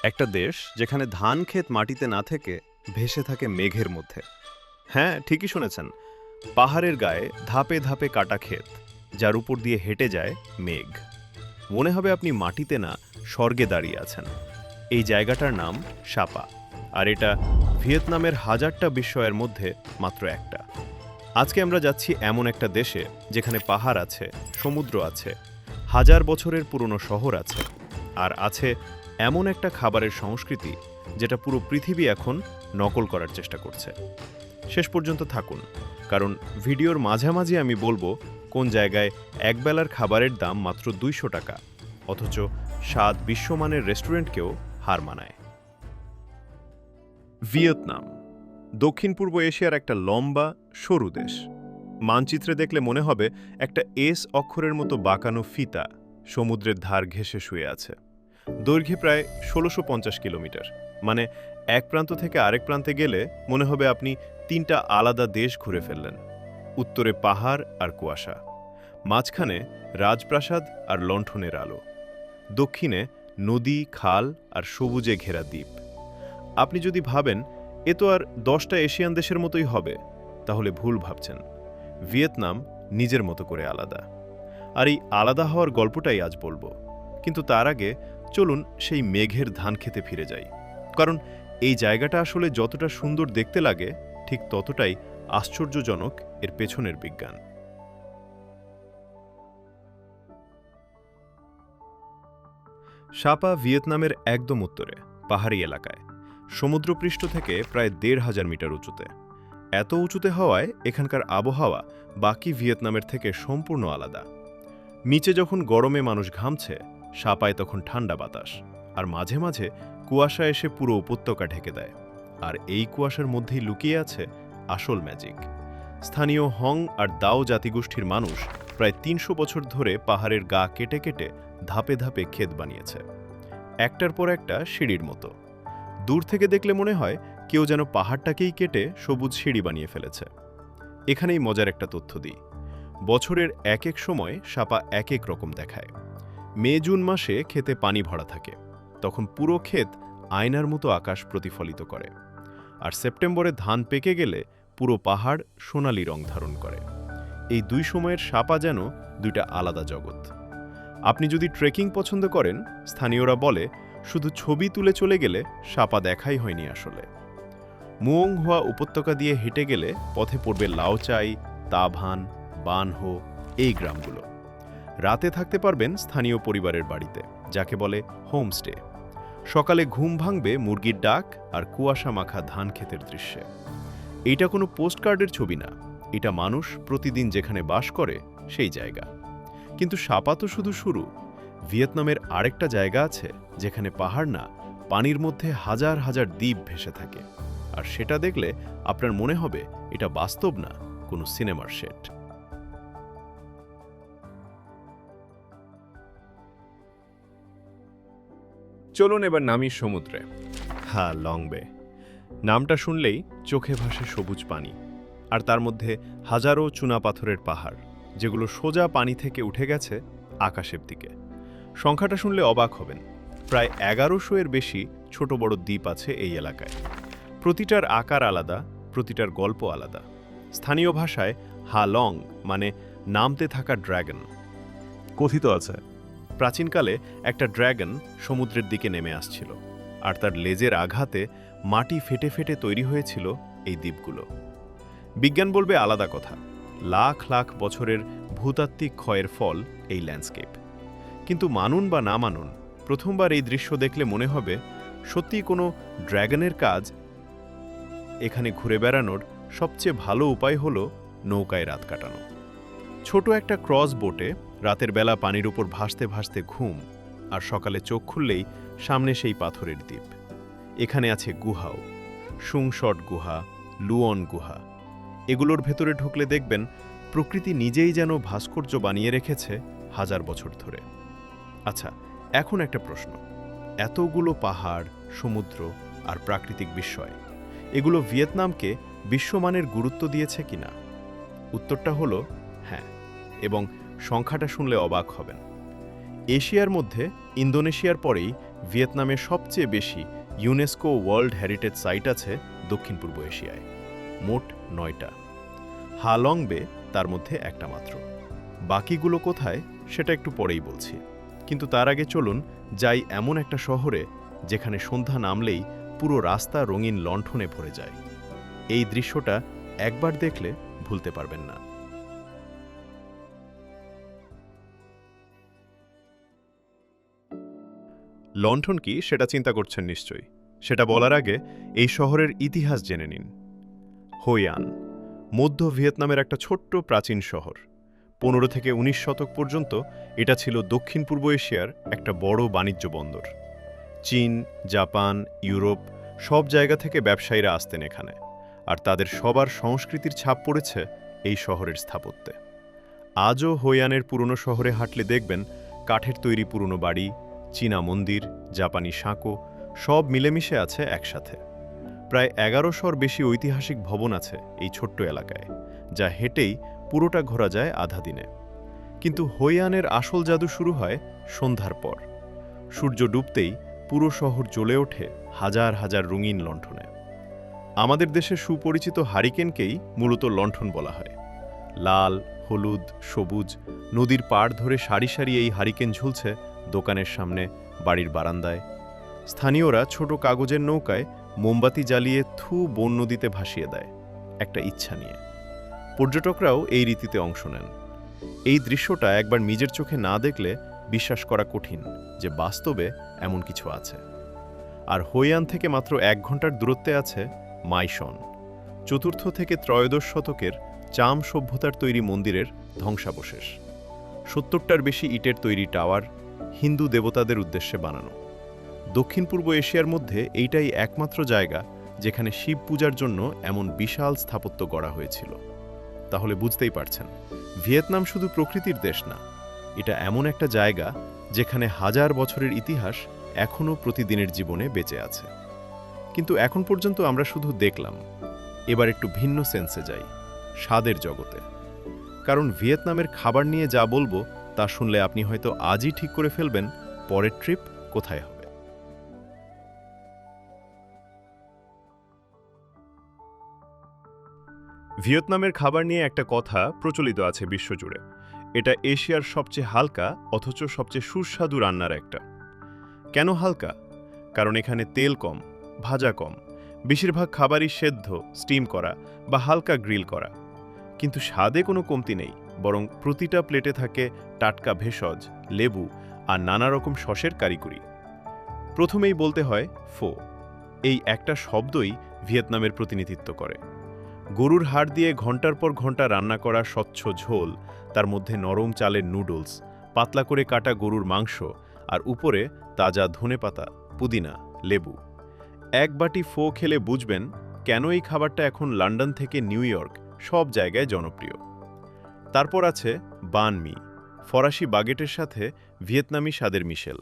একটা দেশ যেখানে ধান ক্ষেত মাটিতে না থেকে ভেসে থাকে মেঘের মধ্যে। হ্যাঁ, ঠিকই শুনেছেন। পাহাড়ের গায়ে ধাপে ধাপে কাটা ক্ষেত, যার উপর দিয়ে হেঁটে যায় মেঘ। মনে হবে আপনি মাটিতে না, স্বর্গে দাঁড়িয়ে আছেন। এই জায়গাটার নাম সাপা, আর এটা ভিয়েতনামের হাজারটা বিস্ময়ের মধ্যে মাত্র একটা। আজকে আমরা যাচ্ছি এমন একটা দেশে যেখানে পাহাড় আছে, সমুদ্র আছে, হাজার বছরের পুরনো শহর আছে, আর আছে এমন একটা খাবারের সংস্কৃতি যেটা পুরো পৃথিবী এখন নকল করার চেষ্টা করছে। শেষ পর্যন্ত থাকুন, কারণ ভিডিওর মাঝামাঝি আমি বলবো কোন জায়গায় একবেলার খাবারের দাম মাত্র 200 টাকা, অথচ স্বাদ বিশ্বমানের রেস্টুরেন্টকেও হার মানায়। ভিয়েতনাম দক্ষিণ পূর্ব এশিয়ার একটা লম্বা সরু দেশ। মানচিত্রে দেখলে মনে হবে একটা এস অক্ষরের মতো বাঁকানো ফিতা সমুদ্রের ধার ঘেঁষে শুয়ে আছে। দৈর্ঘ্যে প্রায় ১৬৫০ কিলোমিটার, মানে এক প্রান্ত থেকে আরেক প্রান্তে গেলে মনে হবে আপনি 3টা আলাদা দেশ ঘুরে ফেললেন। উত্তরে পাহাড় আর কুয়াশা, মাঝখানে রাজপ্রাসাদ আর লণ্ঠনের আলো, দক্ষিণে নদী, খাল আর সবুজে ঘেরা দ্বীপ। আপনি যদি ভাবেন এ তো আর 10টা এশিয়ান দেশের মতোই হবে, তাহলে ভুল ভাবছেন। ভিয়েতনাম নিজের মতো করে আলাদা, আর এই আলাদা হওয়ার গল্পটাই আজ বলবো। কিন্তু তার আগে চলুন সেই মেঘের ধান খেতে ফিরে যাই, কারণ এই জায়গাটা আসলে যতটা সুন্দর দেখতে লাগে ঠিক ততটাই আশ্চর্যজনক এর পেছনের বিজ্ঞান। সাপা ভিয়েতনামের একদম উত্তরে, পাহাড়ি এলাকায়, সমুদ্রপৃষ্ঠ থেকে প্রায় ১৫০০ মিটার উঁচুতে। এত উঁচুতে হওয়ায় এখানকার আবহাওয়া বাকি ভিয়েতনামের থেকে সম্পূর্ণ আলাদা। নিচে যখন গরমে মানুষ ঘামছে, সাপায় তখন ঠান্ডা বাতাস, আর মাঝে মাঝে কুয়াশা এসে পুরো উপত্যকা ঢেকে দেয়। আর এই কুয়াশার মধ্যেই লুকিয়ে আছে আসল ম্যাজিক। স্থানীয় হং আর দাও জাতিগোষ্ঠীর মানুষ প্রায় ৩০০ বছর ধরে পাহাড়ের গা কেটে কেটে ধাপে ধাপে ক্ষেত বানিয়েছে, একটার পর একটা সিঁড়ির মতো। দূর থেকে দেখলে মনে হয় কেউ যেন পাহাড়টাকেই কেটে সবুজ সিঁড়ি বানিয়ে ফেলেছে। এখানেই মজার একটা তথ্য দিই। বছরের এক এক সময় সাপা এক এক রকম দেখায়। মে জুন মাসে ক্ষেতে পানি ভরা থাকে, তখন পুরো ক্ষেত আয়নার মতো আকাশ প্রতিফলিত করে। আর সেপ্টেম্বরে ধান পেকে গেলে পুরো পাহাড় সোনালি রং ধারণ করে। এই দুই সময়ের সাপা যেন দুইটা আলাদা জগৎ। আপনি যদি ট্রেকিং পছন্দ করেন, স্থানীয়রা বলে শুধু ছবি তুলে চলে গেলে সাপা দেখাই হয়নি আসলে। মুয়ং হোয়া উপত্যকা দিয়ে হেঁটে গেলে পথে পড়বে লাওচাই, তাভান, বানহো, এই গ্রামগুলো। রাতে থাকতে পারবেন স্থানীয় পরিবারের বাড়িতে, যাকে বলে হোমস্টে। সকালে ঘুম ভাঙবে মুরগির ডাক আর কুয়াশা মাখা ধান ক্ষেতের দৃশ্যে। এইটা কোনো পোস্টকার্ডের ছবি না, এটা মানুষ প্রতিদিন যেখানে বাস করে সেই জায়গা। কিন্তু সাপা তো শুধু শুরু। ভিয়েতনামের আরেকটা জায়গা আছে যেখানে পাহাড় না, পানির মধ্যে হাজার হাজার দ্বীপ ভেসে থাকে, আর সেটা দেখলে আপনার মনে হবে এটা বাস্তব না, কোনো সিনেমার সেট। চলুন এবার নামি সমুদ্রে। হ্যাঁ, লং বে। নামটা শুনলেই চোখে ভাসে সবুজ পানি, আর তার মধ্যে হাজারো চুনা পাথরের পাহাড়, যেগুলো সোজা পানি থেকে উঠে গেছে আকাশের দিকে। সংখ্যাটা শুনলে অবাক হবেন, প্রায় 1100-এর বেশি ছোট বড় দ্বীপ আছে এই এলাকায়। প্রতিটার আকার আলাদা, প্রতিটার গল্প আলাদা। স্থানীয় ভাষায় হা লং মানে নামতে থাকা ড্র্যাগন। কথিত আছে প্রাচীনকালে একটা ড্র্যাগন সমুদ্রের দিকে নেমে আসছিল, আর তার লেজের আঘাতে মাটি ফেটে ফেটে তৈরি হয়েছিল এই দ্বীপগুলো। বিজ্ঞান বলবে আলাদা কথা, লাখ লাখ বছরের ভূতাত্ত্বিক ক্ষয়ের ফল এই ল্যান্ডস্কেপ। কিন্তু মানুন বা না মানুন, প্রথমবার এই দৃশ্য দেখলে মনে হবে সত্যিই কোনো ড্র্যাগনের কাজ। এখানে ঘুরে বেড়ানোর সবচেয়ে ভালো উপায় হলো নৌকায় রাত কাটানো। ছোট একটা ক্রস বোটে রাতের বেলা পানির উপর ভাসতে ভাসতে ঘুম, আর সকালে চোখ খুললেই সামনে সেই পাথরের দ্বীপ। এখানে আছে গুহাও, সুংশট গুহা, লুয়ন গুহা। এগুলোর ভেতরে ঢুকলে দেখবেন প্রকৃতি নিজেই যেন ভাস্কর্য বানিয়ে রেখেছে হাজার বছর ধরে। আচ্ছা, এখন একটা প্রশ্ন, এতগুলো পাহাড়, সমুদ্র আর প্রাকৃতিক বিস্ময়, এগুলো ভিয়েতনামকে বিশ্বমানের গুরুত্ব দিয়েছে কিনা? উত্তরটা হলো হ্যাঁ, এবং সংখ্যাটা শুনলে অবাক হবেন। এশিয়ার মধ্যে ইন্দোনেশিয়ার পরেই ভিয়েতনামে সবচেয়ে বেশি ইউনেস্কো ওয়ার্ল্ড হেরিটেজ সাইট আছে দক্ষিণ পূর্ব এশিয়ায়, মোট 9টা। হালং বে তার মধ্যে একটা মাত্র। বাকিগুলো কোথায় সেটা একটু পরেই বলছি, কিন্তু তার আগে চলুন যাই এমন একটা শহরে যেখানে সন্ধ্যা নামলেই পুরো রাস্তা রঙিন লণ্ঠনে ভরে যায়। এই দৃশ্যটা একবার দেখলে ভুলতে পারবেন না। লণ্ঠন কি সেটা চিন্তা করছেন নিশ্চয়ই। সেটা বলার আগে এই শহরের ইতিহাস জেনে নিন। হোয়ান মধ্য ভিয়েতনামের একটা ছোট্ট প্রাচীন শহর। 15 থেকে 19 শতক পর্যন্ত এটা ছিল দক্ষিণ পূর্ব এশিয়ার একটা বড় বাণিজ্য বন্দর। চীন, জাপান, ইউরোপ সব জায়গা থেকে ব্যবসায়ীরা আসতেন এখানে, আর তাদের সবার সংস্কৃতির ছাপ পড়েছে এই শহরের স্থাপত্যে। আজও হোয়ানের পুরনো শহরে হাঁটলে দেখবেন কাঠের তৈরি পুরনো বাড়ি, চীনা মন্দির, জাপানি সাঁকো সব মিলেমিশে আছে একসাথে। প্রায় 1100-র বেশি ঐতিহাসিক ভবন আছে এই ছোট্ট এলাকায়, যা হেঁটেই পুরোটা ঘোরা যায় আধা দিনে। কিন্তু হোয়ানের আসল জাদু শুরু হয় সন্ধ্যার পর। সূর্য ডুবতেই পুরো শহর জ্বলে ওঠে হাজার হাজার রঙিন লণ্ঠনে। আমাদের দেশে সুপরিচিত হারিকেনকেই মূলত লণ্ঠন বলা হয়। লাল, হলুদ, সবুজ নদীর পাড় ধরে সারি সারি এই হারিকেন ঝুলছে দোকানের সামনে, বাড়ির বারান্দায়। স্থানীয়রা ছোট কাগজের নৌকায় মোমবাতি জ্বালিয়ে বন নদীতে ভাসিয়ে দেয়, একটা ইচ্ছা নিয়ে। পর্যটকরাও এই রীতিতে অংশ নেন। এই দৃশ্যটা একবার নিজের চোখে না দেখলে বিশ্বাস করা কঠিন যে বাস্তবে এমন কিছু আছে। আর হোয়ান থেকে মাত্র 1 ঘন্টার দূরত্বে আছে মাইশন, 4র্থ থেকে ত্রয়োদশ শতকের চাম সভ্যতার তৈরি মন্দিরের ধ্বংসাবশেষ। 70টার বেশি ইটের তৈরি টাওয়ার, হিন্দু দেবতাদের উদ্দেশ্যে বানানো। দক্ষিণ পূর্ব এশিয়ার মধ্যে এইটাই একমাত্র জায়গা যেখানে শিব পূজার জন্য এমন বিশাল স্থাপত্য গড়া হয়েছিল। তাহলে বুঝতেই পারছেন, ভিয়েতনাম শুধু প্রকৃতির দেশ না, এটা এমন একটা জায়গা যেখানে হাজার বছরের ইতিহাস এখনও প্রতিদিনের জীবনে বেঁচে আছে। কিন্তু এখন পর্যন্ত আমরা শুধু দেখলাম। এবার একটু ভিন্ন সেন্সে যাই, স্বাদের জগতে। কারণ ভিয়েতনামের খাবার নিয়ে যা বলবো তা শুনলে আপনি হয়তো আজই ঠিক করে ফেলবেন পরের ট্রিপ কোথায় হবে। ভিয়েতনামের খাবার নিয়ে একটা কথা প্রচলিত আছে বিশ্বজুড়ে। এটা এশিয়ার সবচেয়ে হালকা অথচ সবচেয়ে সুস্বাদু রান্নার একটা। কেন হালকা? কারণ এখানে তেল কম, ভাজা কম, বেশিরভাগ খাবারই সেদ্ধ, স্টিম করা বা হালকা গ্রিল করা। কিন্তু স্বাদে কোনো কমতি নেই, বরং প্রতিটা প্লেটে থাকে টাটকা ভেষজ, লেবু আর নানা রকম সসের কারিগরি। প্রথমেই বলতে হয় ফো। এই একটা শব্দই ভিয়েতনামের প্রতিনিধিত্ব করে। গরুর হাড় দিয়ে ঘন্টার পর ঘন্টা রান্না করা স্বচ্ছ ঝোল, তার মধ্যে নরম চালের নুডলস, পাতলা করে কাটা গরুর মাংস, আর উপরে তাজা ধনেপাতা, পুদিনা, লেবু। 1 বাটি ফো খেলে বুঝবেন কেন এই খাবারটা এখন লন্ডন থেকে নিউ ইয়র্ক সব জায়গায় জনপ্রিয়। তারপর আছে বান মি, ফরাসি বাগেটের সাথে ভিয়েতনামি স্বাদের মিশেল।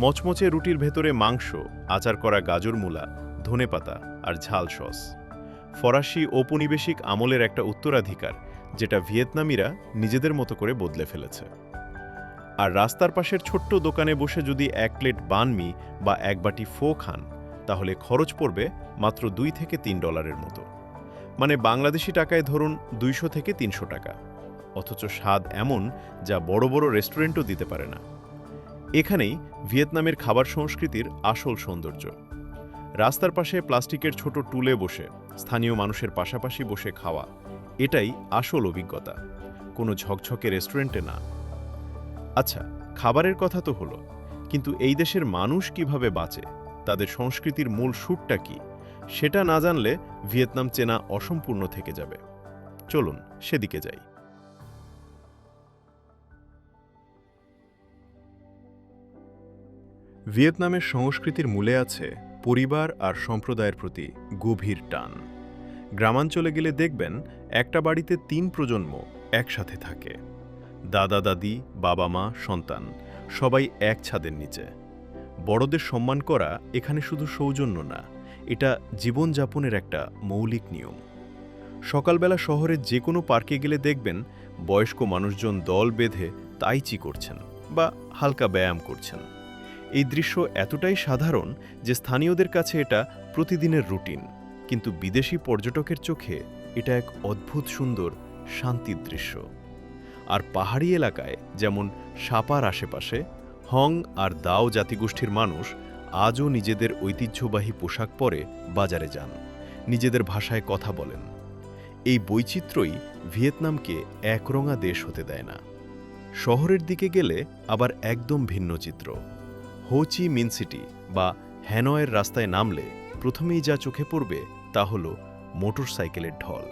মচমচে রুটির ভেতরে মাংস, আচার করা গাজর মূলা, ধনেপাতা আর ঝাল সস। ফরাসি ঔপনিবেশিক আমলের একটা উত্তরাধিকার, যেটা ভিয়েতনামিরা নিজেদের মতো করে বদলে ফেলেছে। আর রাস্তার পাশের ছোট্ট দোকানে বসে যদি 1 প্লেট বান মি বা 1 বাটি ফো খান, তাহলে খরচ পড়বে মাত্র $2 থেকে $3 মতো। মানে বাংলাদেশি টাকায় ধরুন 200 থেকে 300 টাকা। অথচ স্বাদ এমন যা বড় বড় রেস্টুরেন্টও দিতে পারে না। এখানেই ভিয়েতনামের খাবার সংস্কৃতির আসল সৌন্দর্য। রাস্তার পাশে প্লাস্টিকের ছোট টুলে বসে স্থানীয় মানুষের পাশাপাশি বসে খাওয়া, এটাই আসল অভিজ্ঞতা, কোনো ঝকঝকে রেস্টুরেন্টে না। আচ্ছা, খাবারের কথা তো হলো, কিন্তু এই দেশের মানুষ কিভাবে বাঁচে, তাদের সংস্কৃতির মূল সুরটা কি, সেটা না জানলে ভিয়েতনাম চেনা অসম্পূর্ণ থেকে যাবে। চলুন সেদিকে যাই। ভিয়েতনামের সংস্কৃতির মূলে আছে পরিবার আর সম্প্রদায়ের প্রতি গভীর টান। গ্রামাঞ্চলে গেলে দেখবেন একটা বাড়িতে 3 প্রজন্ম একসাথে থাকে। দাদা দাদি, বাবা মা, সন্তান সবাই এক ছাদের নিচে। বড়দের সম্মান করা এখানে শুধু সৌজন্য না, এটা জীবনযাপনের একটা মৌলিক নিয়ম। সকালবেলা শহরের যে কোনো পার্কে গেলে দেখবেন বয়স্ক মানুষজন দল বেঁধে তাই চি করছেন বা হালকা ব্যায়াম করছেন। এই দৃশ্য এতটাই সাধারণ যে স্থানীয়দের কাছে এটা প্রতিদিনের রুটিন, কিন্তু বিদেশি পর্যটকের চোখে এটা এক অদ্ভুত সুন্দর শান্তির দৃশ্য। আর পাহাড়ি এলাকায় যেমন সাপার আশেপাশে হং আর দাও জাতিগোষ্ঠীর মানুষ আজও নিজেদের ঐতিহ্যবাহী পোশাক পরে বাজারে যান, নিজেদের ভাষায় কথা বলেন। এই বৈচিত্র্যই ভিয়েতনামকে একরঙা দেশ হতে দেয় না। শহরের দিকে গেলে আবার একদম ভিন্ন চিত্র। হো চি মিন সিটি বা হ্যানয়ের রাস্তায় নামলে প্রথমেই যা চোখে পড়বে তা হল মোটরসাইকেলের ঢল।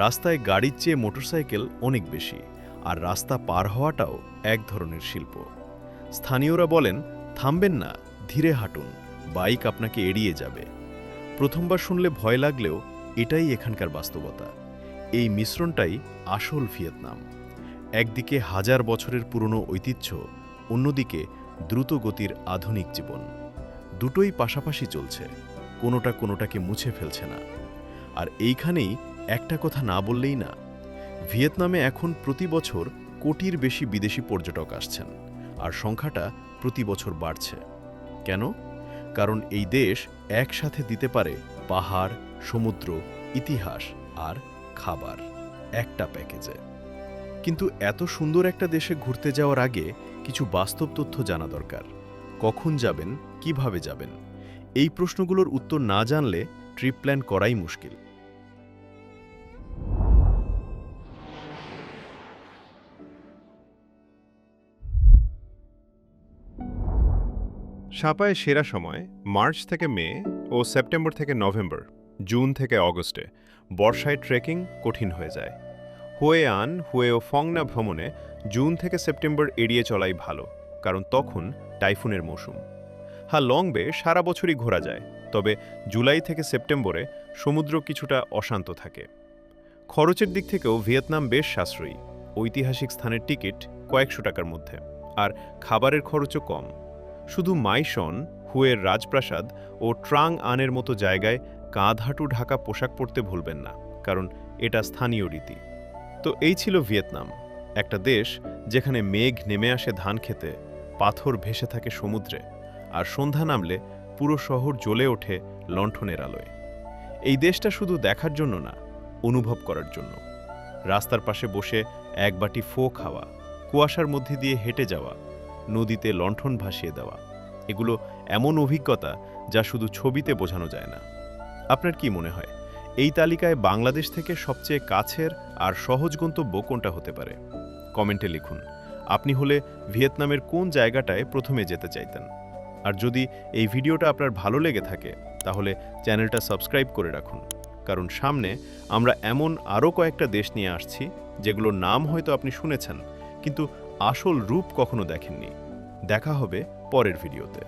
রাস্তায় গাড়ির চেয়ে মোটরসাইকেল অনেক বেশি, আর রাস্তা পার হওয়াটাও এক ধরনের শিল্প। স্থানীয়রা বলেন, থামবেন না, ধীরে হাঁটুন, বাইক আপনাকে এড়িয়ে যাবে। প্রথমবার শুনলে ভয় লাগলেও এটাই এখানকার বাস্তবতা। এই মিশ্রণটাই আসল ভিয়েতনাম। একদিকে হাজার বছরের পুরনো ঐতিহ্য, অন্যদিকে দ্রুত গতির আধুনিক জীবন। দুটোই পাশাপাশি চলছে, কোনোটাকে মুছে ফেলছে না। আর এইখানেই একটা কথা না বললেই না, ভিয়েতনামে এখন প্রতি বছর কোটির বেশি বিদেশি পর্যটক আসছেন, আর সংখ্যাটা প্রতি বছর বাড়ছে। কেন? কারণ এই দেশ একসাথে দিতে পারে পাহাড়, সমুদ্র, ইতিহাস আর খাবার একটা প্যাকেজে। কিন্তু এত সুন্দর একটা দেশে ঘুরতে যাওয়ার আগে কিছু বাস্তব তথ্য জানা দরকার। কখন যাবেন, কিভাবে যাবেন? এই প্রশ্নগুলোর উত্তর না জানলে ট্রিপ প্ল্যান করাই মুশকিল। সাপায় সেরা সময় মার্চ থেকে মে ও সেপ্টেম্বর থেকে নভেম্বর। জুন থেকে অগস্টে বর্ষায় ট্রেকিং কঠিন হয়ে যায়। হুয়ে আন, হুয়ে ও ফংনা ভ্রমণে জুন থেকে সেপ্টেম্বর এড়িয়ে চলাই ভালো, কারণ তখন টাইফুনের মৌসুম। লং বে সারা বছরই ঘোরা যায়, তবে জুলাই থেকে সেপ্টেম্বরে সমুদ্র কিছুটা অশান্ত থাকে। খরচের দিক থেকেও ভিয়েতনাম বেশ সাশ্রয়ী। ঐতিহাসিক স্থানের টিকিট কয়েকশো টাকার মধ্যে, আর খাবারের খরচও কম। শুধু মাইশন, হুয়ের রাজপ্রাসাদ ও ট্রাং আনের মতো জায়গায় কাঁধ হাঁটু ঢাকা পোশাক পরতে ভুলবেন না, কারণ এটা স্থানীয় রীতি। তো এই ছিল ভিয়েতনাম, একটা দেশ যেখানে মেঘ নেমে আসে ধান খেতে, পাথর ভেসে থাকে সমুদ্রে, আর সন্ধ্যা নামলে পুরো শহর জ্বলে ওঠে লণ্ঠনের আলোয়। এই দেশটা শুধু দেখার জন্য না, অনুভব করার জন্য। রাস্তার পাশে বসে এক বাটি ফো খাওয়া, কুয়াশার মধ্যে দিয়ে হেঁটে যাওয়া, নদীতে লণ্ঠন ভাসিয়ে দেওয়া, এগুলো এমন অভিজ্ঞতা যা শুধু ছবিতে বোঝানো যায় না। আপনার কি মনে হয়, এই তালিকায় বাংলাদেশ থেকে সবচেয়ে কাছের আর সহজ গন্তব্য কোনটা হতে পারে? কমেন্টে লিখুন, আপনি হলে ভিয়েতনামের কোন জায়গাটায় প্রথমে যেতে চাইতেন। আর যদি এই ভিডিওটা আপনার ভালো লেগে থাকে, তাহলে চ্যানেলটা সাবস্ক্রাইব করে রাখুন, কারণ সামনে আমরা এমন আরও কয়েকটা দেশ নিয়ে আসছি যেগুলোর নাম হয়তো আপনি শুনেছেন, কিন্তু আসল রূপ কখনো দেখেননি। দেখা হবে পরের ভিডিওতে।